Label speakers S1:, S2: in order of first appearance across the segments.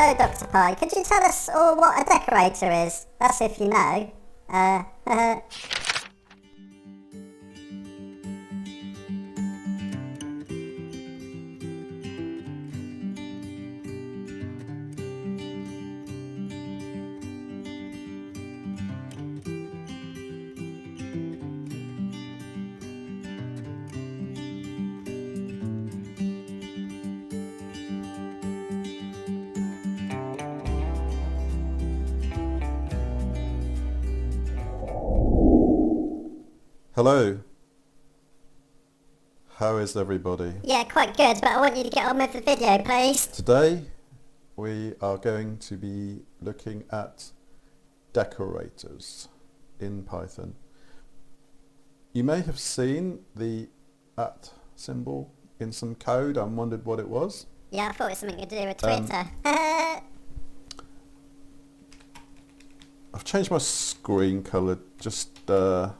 S1: hello Dr. Pie. Could you tell us all what a decorator is? That's if you know.
S2: Hello. How is everybody?
S1: Yeah, quite good, but I want you to get on with the video, please.
S2: Today we are going to be looking at decorators in Python. You may have seen the @ symbol in some code and wondered what it was.
S1: Yeah, I thought it was something to do with Twitter.
S2: I've changed my screen colour just to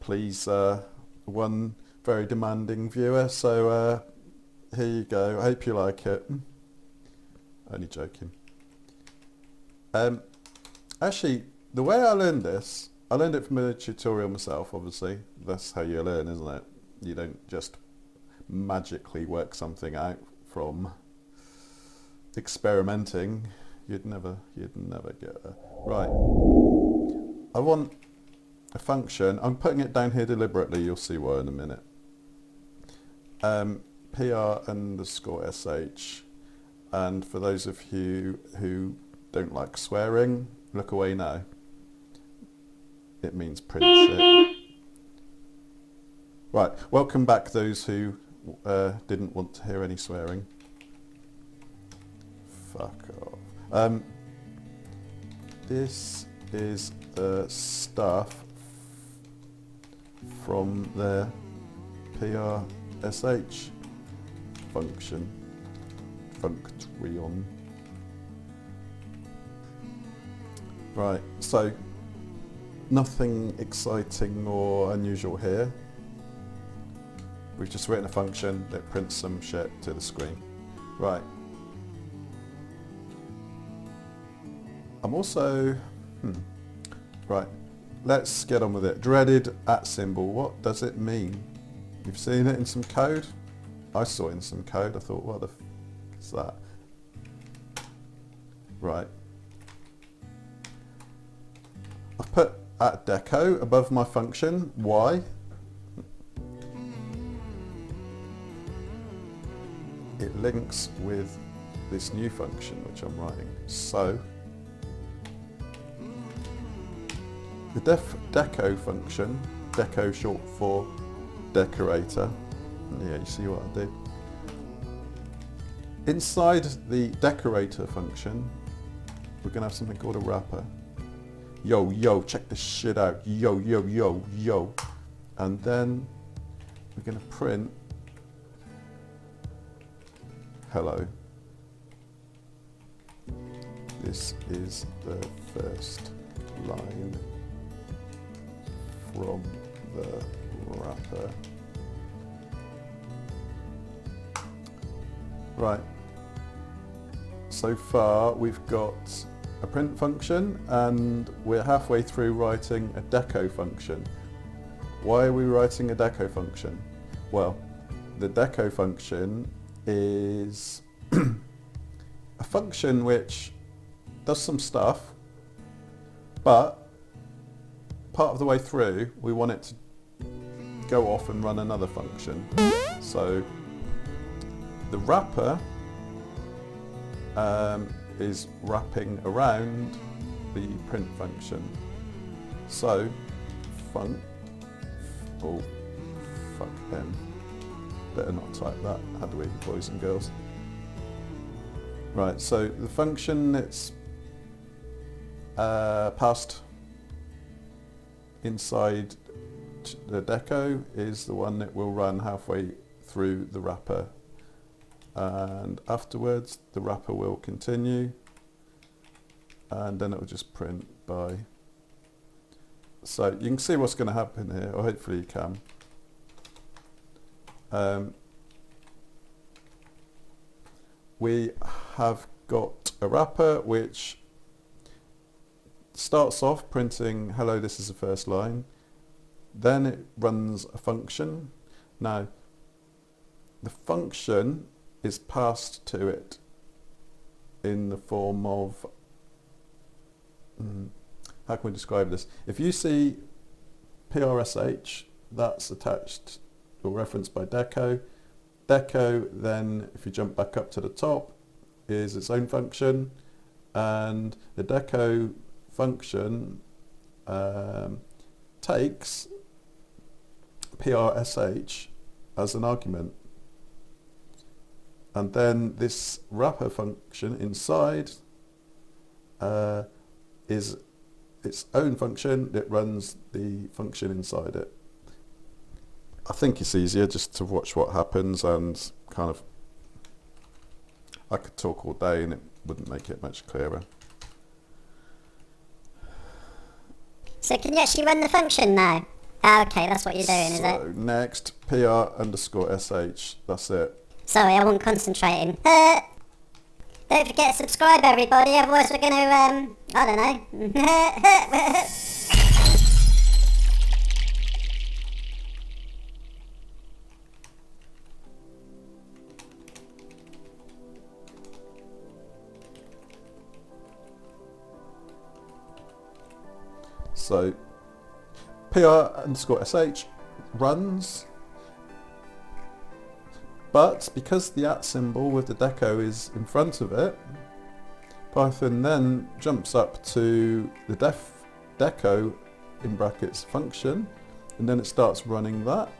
S2: please one very demanding viewer, so here you go. I hope you like it. Only joking. Actually, the way I learned this, I learned it from a tutorial myself, obviously. That's how you learn, isn't it? You don't just magically work something out from experimenting. You'd never get there. Right. I want a function. I'm putting it down here deliberately. You'll see why in a minute. PR_sh. And for those of you who don't like swearing, look away now. It means print shit. Right. Welcome back those who didn't want to hear any swearing. Fuck off. This is the stuff from the PRSH function, function. Right, so nothing exciting or unusual here. We've just written a function that prints some shit to the screen. Right. I'm also, right, let's get on with it. Dreaded @ symbol, what does it mean? You've seen it in some code? I saw it in some code, I thought, what the f is that? Right. I've put @deco above my function, why? It links with this new function which I'm writing. So, the deco function, deco short for decorator, yeah, you see what I did. Inside the decorator function, we're going to have something called a wrapper. Yo, check this shit out, yo. And then we're going to print hello. This is the first line from the wrapper. Right, so far we've got a print function and we're halfway through writing a deco function. Why are we writing a deco function? Well, the deco function is a function which does some stuff, but part of the way through we want it to go off and run another function. So the wrapper is wrapping around the print function. So func, oh fuck him, better not type that, how do we, boys and girls? Right, so the function that's passed inside the deco is the one that will run halfway through the wrapper, and afterwards the wrapper will continue and then it will just print by. So you can see what's going to happen here, or hopefully you can. we have got a wrapper which starts off printing hello, this is the first line. Then it runs a function. Now, the function is passed to it in the form of, how can we describe this? If you see PRSH, that's attached or referenced by Deco. Deco then, if you jump back up to the top, is its own function, and the Deco function takes PRSH as an argument, and then this wrapper function inside is its own function that runs the function inside it. I think it's easier just to watch what happens, and kind of, I could talk all day and it wouldn't make it much clearer.
S1: So can you actually run the function now? Ah, okay, that's what you're doing, is it?
S2: So next, PR_SH, that's it.
S1: Sorry, I wasn't concentrating. Don't forget to subscribe, everybody, otherwise we're going to, I don't know.
S2: So PR_SH runs, but because the @ symbol with the deco is in front of it, Python then jumps up to the deco in brackets function, and then it starts running that.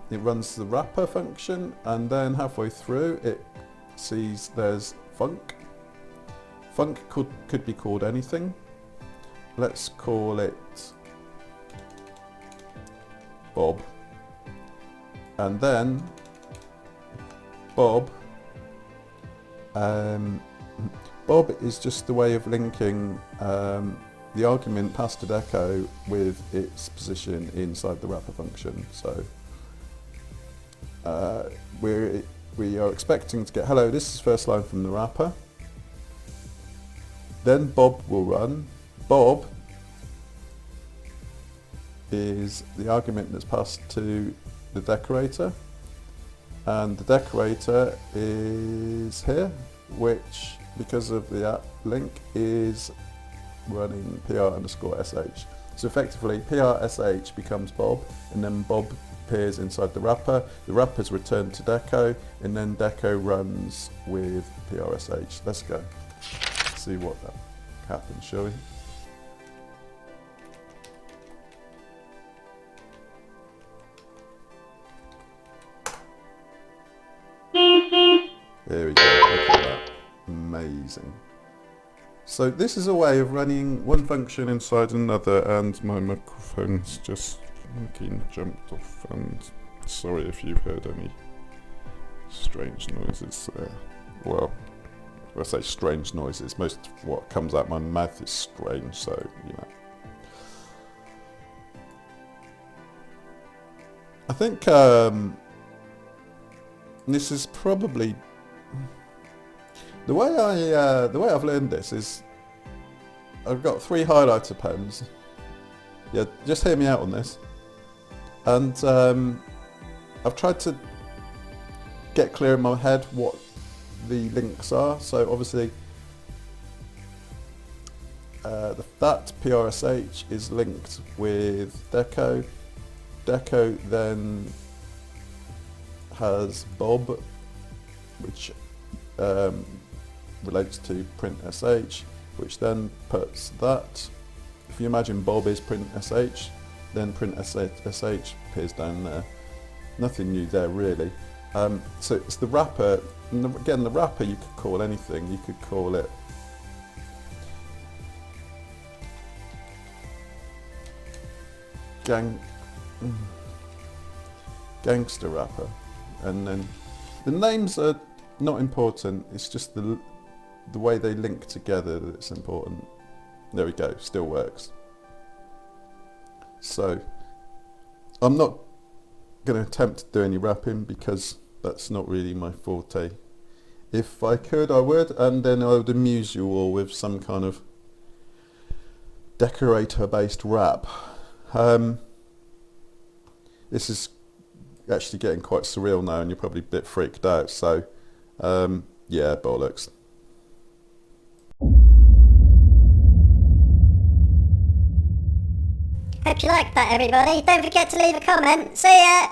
S2: It runs the wrapper function, and then halfway through it sees there's func. Func could be called anything. Let's call it Bob, and then Bob Bob is just the way of linking the argument passed to Deco with its position inside the wrapper function. So we are expecting to get hello, this is first line from the wrapper. Then Bob will run. Bob is the argument that's passed to the decorator, and the decorator is here, which, because of the link, is running PR_SH. So effectively PR_SH becomes Bob, and then Bob appears inside the wrapper is returned to Deco, and then Deco runs with PR_SH. Let's go see what that happens, shall we? There we go, look at that, amazing. So this is a way of running one function inside another, and my microphone's just fucking jumped off, and sorry if you've heard any strange noises there. Well, when I say strange noises, most of what comes out my mouth is strange, so, you know. I think this is probably the way I've learned this is I've got 3 highlighter pens. Yeah, just hear me out on this. And I've tried to get clear in my head what the links are. So obviously that PR_SH is linked with Deco. Deco then has Bob, which relates to print_SH, which then puts that. If you imagine Bob is print_SH, then print_SH appears down there. Nothing new there really. So it's the wrapper, and again the wrapper you could call anything. You could call it gangster wrapper, and then the names are not important, it's just the way they link together that's important. There we go, still works. So I'm not going to attempt to do any wrapping because that's not really my forte. If I could, I would, and then I would amuse you all with some kind of Decorator-based rap. This is actually getting quite surreal now, and you're probably a bit freaked out, so yeah, bollocks.
S1: Hope you liked that, everybody. Don't forget to leave a comment. See ya!